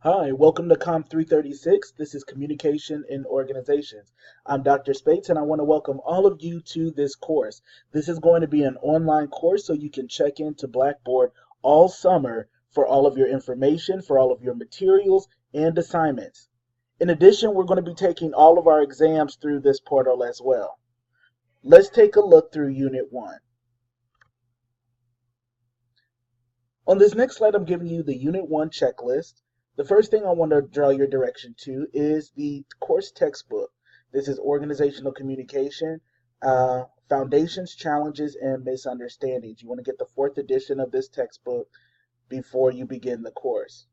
Hi, welcome to Com 336. This is Communication in Organizations. I'm Dr. Spates, and I want to welcome all of you to this course. This is going to be an online course, so you can check into Blackboard all summer for all of your information, for all of your materials and assignments. In addition, we're going to be taking all of our exams through this portal as well. Let's take a look through Unit 1. On this next slide, I'm giving you the Unit 1 checklist. The first thing I want to draw your direction to is the course textbook. This is Organizational Communication, Foundations, Challenges, and Misunderstandings. You want to get the 4th edition of this textbook before you begin the course.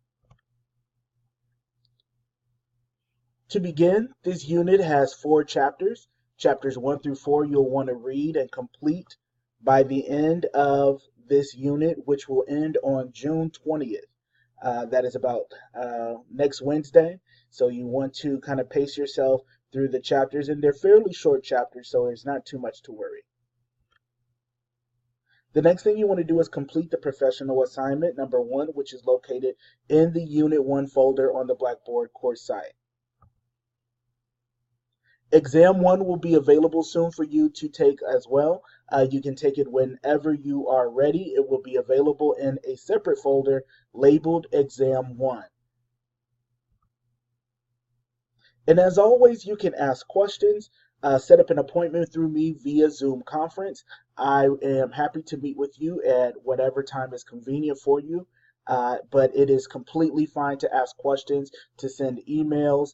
To begin, this unit has 4 chapters. Chapters 1 through 4 you'll want to read and complete by the end of this unit, which will end on June 20th. That is about next Wednesday. So you want to kind of pace yourself through the chapters, and they're fairly short chapters, so there's not too much to worry. The next thing you want to do is complete the professional assignment number 1, which is located in the Unit 1 folder on the Blackboard course site. Exam 1 will be available soon for you to take as well. You can take it whenever you are ready. It will be available in a separate folder labeled Exam 1. And as always, you can ask questions, set up an appointment through me via Zoom conference. I am happy to meet with you at whatever time is convenient for you, but it is completely fine to ask questions, to send emails.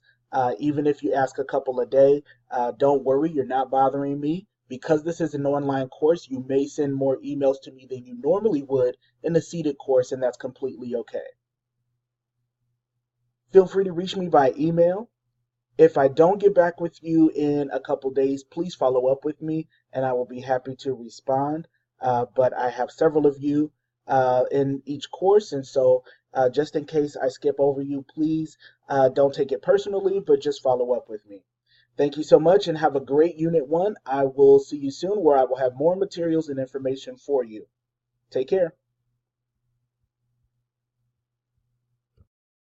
Even if you ask a couple a day, don't worry, you're not bothering me. Because this is an online course, you may send more emails to me than you normally would in a seated course, and that's completely okay. Feel free to reach me by email. If I don't get back with you in a couple days, please follow up with me, and I will be happy to respond. But I have several of you in each course, and so just in case I skip over you, please don't take it personally, but just follow up with me. Thank you so much, and have a great Unit 1. I will see you soon, where I will have more materials and information for you. Take care.